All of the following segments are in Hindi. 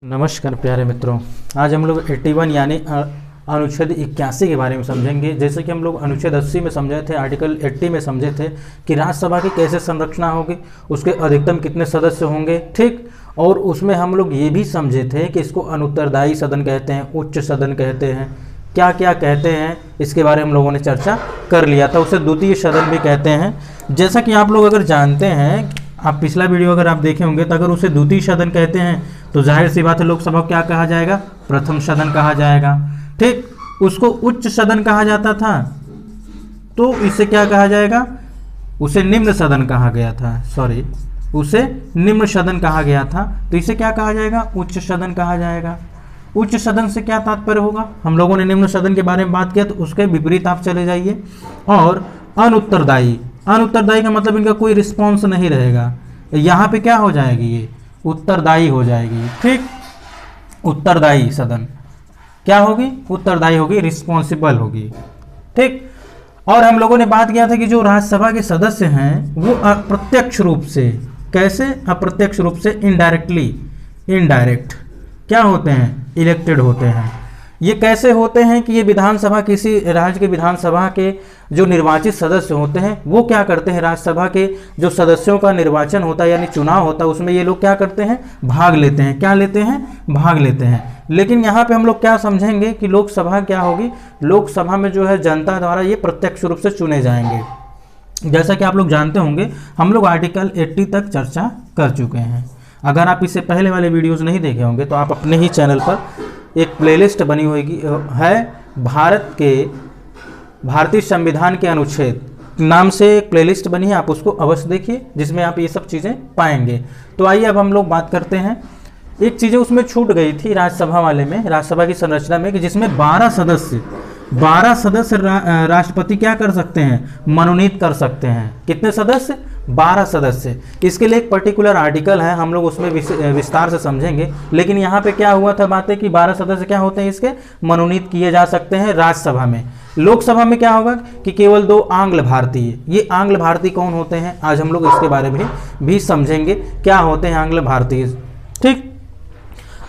नमस्कार प्यारे मित्रों, आज हम लोग 81 यानी अनुच्छेद 81 के बारे में समझेंगे। जैसे कि हम लोग अनुच्छेद 80 में समझे थे, आर्टिकल 80 में समझे थे कि राज्यसभा की कैसे संरचना होगी, उसके अधिकतम कितने सदस्य होंगे, ठीक। और उसमें हम लोग ये भी समझे थे कि इसको अनुत्तरदायी सदन कहते हैं, उच्च सदन कहते हैं, क्या क्या कहते हैं, इसके बारे में हम लोगों ने चर्चा कर लिया था। उसे द्वितीय सदन भी कहते हैं। जैसा कि आप लोग अगर जानते हैं, आप पिछला वीडियो अगर आप देखे होंगे, तो अगर उसे द्वितीय सदन कहते हैं तो जाहिर सी बात है लोकसभा को क्या कहा जाएगा, प्रथम सदन कहा जाएगा, ठीक। उसको उच्च सदन कहा जाता था तो इसे क्या कहा जाएगा, उसे निम्न सदन कहा गया था, सॉरी, उसे निम्न सदन कहा गया था, तो इसे क्या कहा जाएगा, उच्च सदन कहा जाएगा। उच्च सदन से क्या तात्पर्य होगा, हम लोगों ने निम्न सदन के बारे में बात किया, तो उसके विपरीत आप चले जाइए। और अनुत्तरदायी, अनुत्तरदायी का मतलब इनका कोई रिस्पॉन्स नहीं रहेगा, यहाँ पे क्या हो जाएगी, ये उत्तरदायी हो जाएगी, ठीक। उत्तरदायी सदन क्या होगी, उत्तरदायी होगी, रिस्पॉन्सिबल होगी, ठीक। और हम लोगों ने बात किया था कि जो राज्यसभा के सदस्य हैं वो अप्रत्यक्ष रूप से, कैसे, अप्रत्यक्ष रूप से, इनडायरेक्टली, इनडायरेक्ट क्या होते हैं, इलेक्टेड होते हैं। ये कैसे होते हैं कि ये विधानसभा, किसी राज्य के विधानसभा के जो निर्वाचित सदस्य होते हैं वो क्या करते हैं, राज्यसभा के जो सदस्यों का निर्वाचन होता है यानी चुनाव होता है, उसमें ये लोग क्या करते हैं, भाग लेते हैं, क्या लेते हैं, भाग लेते हैं। लेकिन यहाँ पे हम लोग क्या समझेंगे कि लोकसभा क्या होगी, लोकसभा में जो है जनता द्वारा ये प्रत्यक्ष रूप से चुने जाएंगे। जैसा कि आप लोग जानते होंगे, हम लोग आर्टिकल 80 तक चर्चा कर चुके हैं। अगर आप इससे पहले वाले वीडियोज़ नहीं देखे होंगे तो आप अपने ही चैनल पर एक प्लेलिस्ट बनी हुई है, भारतीय संविधान के अनुच्छेद नाम से एक प्लेलिस्ट बनी है, आप उसको अवश्य देखिए, जिसमें आप ये सब चीज़ें पाएंगे। तो आइए अब हम लोग बात करते हैं। एक चीज़ें उसमें छूट गई थी राज्यसभा वाले में, राज्यसभा की संरचना में, कि जिसमें 12 सदस्य राष्ट्रपति क्या कर सकते हैं, मनोनीत कर सकते हैं। कितने सदस्य, 12 सदस्य। इसके लिए एक पर्टिकुलर आर्टिकल है, हम लोग उसमें विस्तार से समझेंगे। लेकिन यहाँ पे क्या हुआ था बातें कि 12 सदस्य क्या होते हैं, इसके मनोनीत किए जा सकते हैं राज्यसभा में। लोकसभा में क्या होगा कि केवल 2 आंग्ल भारतीय। ये आंग्ल भारतीय कौन होते हैं, आज हम लोग इसके बारे में भी समझेंगे, क्या होते हैं आंग्ल भारतीय, ठीक।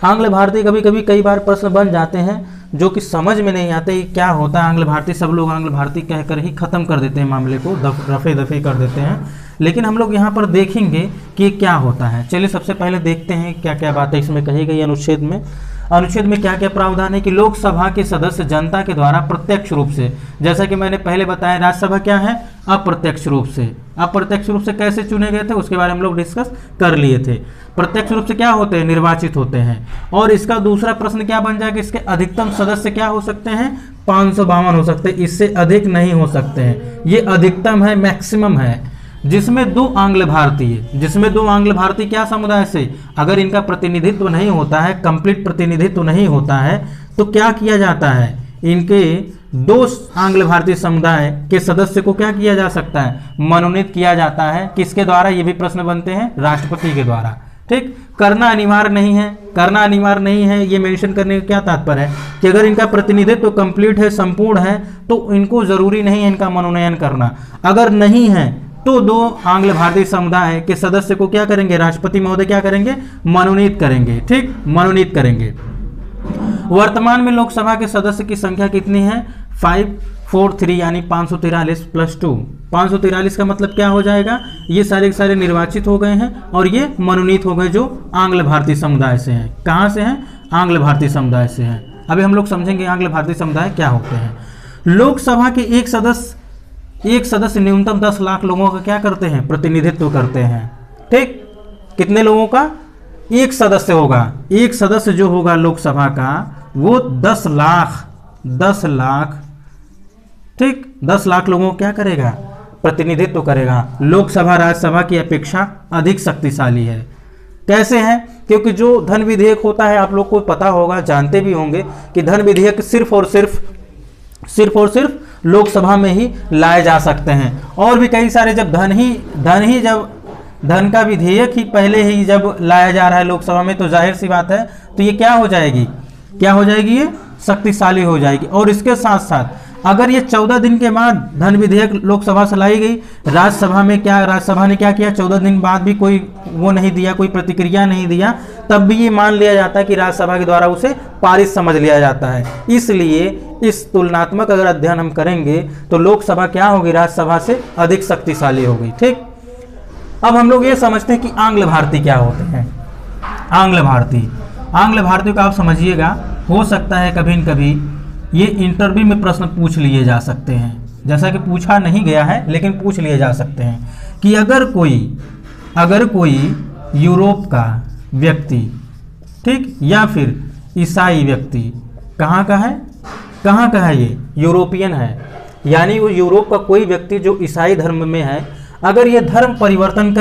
आंग्ल भारतीय कभी कभी कई बार प्रश्न बन जाते हैं जो कि समझ में नहीं आते क्या होता है आंग्ल भारतीय। सब लोग आंग्ल भारतीय कहकर ही खत्म कर देते हैं मामले को, रफे दफे कर देते हैं। लेकिन हम लोग यहाँ पर देखेंगे कि क्या होता है। चलिए सबसे पहले देखते हैं क्या क्या बातें इसमें कही गई अनुच्छेद में। अनुच्छेद में क्या क्या प्रावधान है कि लोकसभा के सदस्य जनता के द्वारा प्रत्यक्ष रूप से, जैसा कि मैंने पहले बताया, राज्यसभा क्या है, अप्रत्यक्ष रूप से। अप्रत्यक्ष रूप से कैसे चुने गए थे उसके बारे में हम लोग डिस्कस कर लिए थे। प्रत्यक्ष रूप से क्या होते हैं, निर्वाचित होते हैं। और इसका दूसरा प्रश्न क्या बन जाएगा, इसके अधिकतम सदस्य क्या हो सकते हैं, 552 हो सकते हैं, इससे अधिक नहीं हो सकते हैं। ये अधिकतम है, मैक्सिमम है। जिसमें 2 आंग्ल भारतीय, जिसमें 2 आंग्ल भारतीय क्या समुदाय से, अगर इनका प्रतिनिधित्व नहीं होता है, कंप्लीट प्रतिनिधित्व नहीं होता है, तो क्या किया जाता है, इनके 2 आंग्ल भारतीय समुदाय के सदस्य को क्या किया जा सकता है, मनोनीत किया जाता है। किसके द्वारा, ये भी प्रश्न बनते हैं, राष्ट्रपति के द्वारा, ठीक। करना अनिवार्य नहीं है, करना अनिवार्य नहीं है, ये मेंशन करने का क्या तात्पर्य है कि अगर इनका प्रतिनिधित्व कंप्लीट है, संपूर्ण है, तो इनको जरूरी नहीं है इनका मनोनयन करना। अगर नहीं है तो 2 आंग्ल भारतीय समुदाय के सदस्य को क्या करेंगे, राष्ट्रपति महोदय क्या करेंगे, मनोनीत करेंगे, ठीक, मनोनीत करेंगे। वर्तमान में लोकसभा के सदस्य की संख्या कितनी है, 543 यानी 543 + 2। 543 का मतलब क्या हो जाएगा, ये सारे के सारे निर्वाचित हो गए हैं और ये मनोनीत हो गए जो आंग्ल भारतीय समुदाय से हैं। कहाँ से हैं, आंग्ल भारतीय समुदाय से हैं। अभी हम लोग समझेंगे आंग्ल भारतीय समुदाय क्या होते हैं। लोकसभा के एक सदस्य न्यूनतम 10 लाख लोगों का क्या करते हैं, प्रतिनिधित्व करते हैं, ठीक। कितने लोगों का, एक सदस्य होगा, एक सदस्य जो होगा लोकसभा का वो 10 लाख, ठीक, 10 लाख लोगों को क्या करेगा, प्रतिनिधित्व करेगा। लोकसभा राज्यसभा की अपेक्षा अधिक शक्तिशाली है। कैसे है, क्योंकि जो धन विधेयक होता है, आप लोग को पता होगा, जानते भी होंगे कि धन विधेयक सिर्फ और सिर्फ लोकसभा में ही लाए जा सकते हैं। और भी कई सारे, जब धन का विधेयक ही पहले ही जब लाया जा रहा है लोकसभा में, तो जाहिर सी बात है, तो ये क्या हो जाएगी, ये शक्तिशाली हो जाएगी। और इसके साथ साथ अगर ये 14 दिन के बाद धन विधेयक लोकसभा से लाई गई, राज्यसभा ने क्या किया, 14 दिन बाद भी कोई वो नहीं दिया, कोई प्रतिक्रिया नहीं दिया, तब भी ये मान लिया जाता है कि राज्यसभा के द्वारा उसे पारित समझ लिया जाता है। इसलिए इस तुलनात्मक अगर अध्ययन हम करेंगे तो लोकसभा क्या होगी, राज्यसभा से अधिक शक्तिशाली होगी। ठीक, अब हम लोग ये समझते हैं कि आंग्ल भारतीय क्या होते हैं। आंग्ल भारतीय को आप समझिएगा, हो सकता है कभी न कभी ये इंटरव्यू में प्रश्न पूछ लिए जा सकते हैं, जैसा कि पूछा नहीं गया है लेकिन पूछ लिए जा सकते हैं कि अगर कोई यूरोप का व्यक्ति, ठीक, या फिर ईसाई व्यक्ति, कहाँ का है ये यूरोपियन है, यानी वो यूरोप का कोई व्यक्ति जो ईसाई धर्म में है, अगर ये धर्म परिवर्तन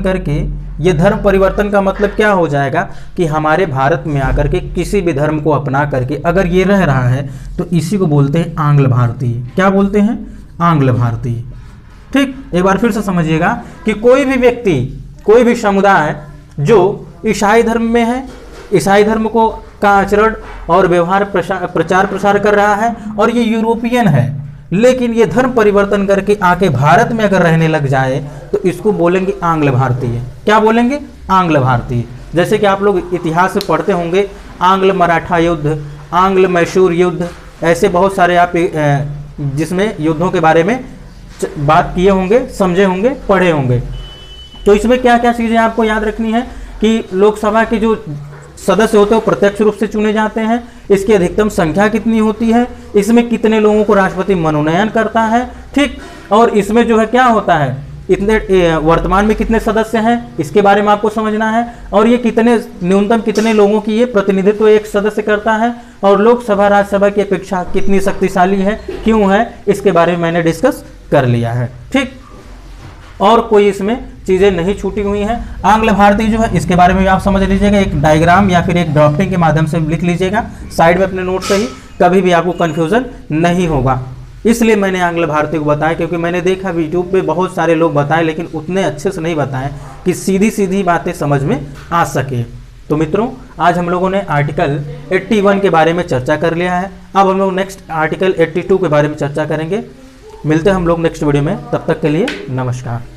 करके ये धर्म परिवर्तन का मतलब क्या हो जाएगा कि हमारे भारत में आकर के किसी भी धर्म को अपना करके अगर ये रह रहा है तो इसी को बोलते हैं आंग्ल भारतीय। क्या बोलते हैं, आंग्ल भारतीय। ठीक, एक बार फिर से समझिएगा कि कोई भी व्यक्ति, कोई भी समुदाय जो ईसाई धर्म में है, ईसाई धर्म को का आचरण और व्यवहार प्रचार प्रसार कर रहा है, और ये यूरोपियन है, लेकिन ये धर्म परिवर्तन करके आके भारत में अगर रहने लग जाए तो इसको बोलेंगे आंग्ल भारतीय। क्या बोलेंगे, आंग्ल भारतीय। जैसे कि आप लोग इतिहास में पढ़ते होंगे, आंग्ल मराठा युद्ध, आंग्ल मैसूर युद्ध, ऐसे बहुत सारे आप जिसमें युद्धों के बारे में बात किए होंगे, समझे होंगे, पढ़े होंगे। तो इसमें क्या क्या चीज़ें आपको याद रखनी है कि लोकसभा के जो सदस्य होते हैं वो प्रत्यक्ष रूप से चुने जाते हैं, इसकी अधिकतम संख्या कितनी होती है, इसमें कितने लोगों को राष्ट्रपति मनोनयन करता है, ठीक, और इसमें जो है क्या होता है, इतने वर्तमान में कितने सदस्य हैं इसके बारे में आपको समझना है, और ये न्यूनतम कितने लोगों की ये प्रतिनिधित्व एक सदस्य करता है, और लोकसभा राज्यसभा की अपेक्षा कितनी शक्तिशाली है, क्यों है, इसके बारे में मैंने डिस्कस कर लिया है। ठीक, और कोई इसमें चीज़ें नहीं छूटी हुई हैं। आंग्ल भारतीय जो है इसके बारे में भी आप समझ लीजिएगा, एक डायग्राम या फिर एक ड्राफ्टिंग के माध्यम से लिख लीजिएगा साइड में अपने नोट से ही, कभी भी आपको कन्फ्यूज़न नहीं होगा। इसलिए मैंने आंग्ल भारतीय को बताया क्योंकि मैंने देखा यूट्यूब पे बहुत सारे लोग बताएं लेकिन उतने अच्छे से नहीं बताएं कि सीधी सीधी बातें समझ में आ सके। तो मित्रों, आज हम लोगों ने आर्टिकल 81 के बारे में चर्चा कर लिया है। अब हम लोग नेक्स्ट आर्टिकल 82 के बारे में चर्चा करेंगे। मिलते हैं हम लोग नेक्स्ट वीडियो में, तब तक के लिए नमस्कार।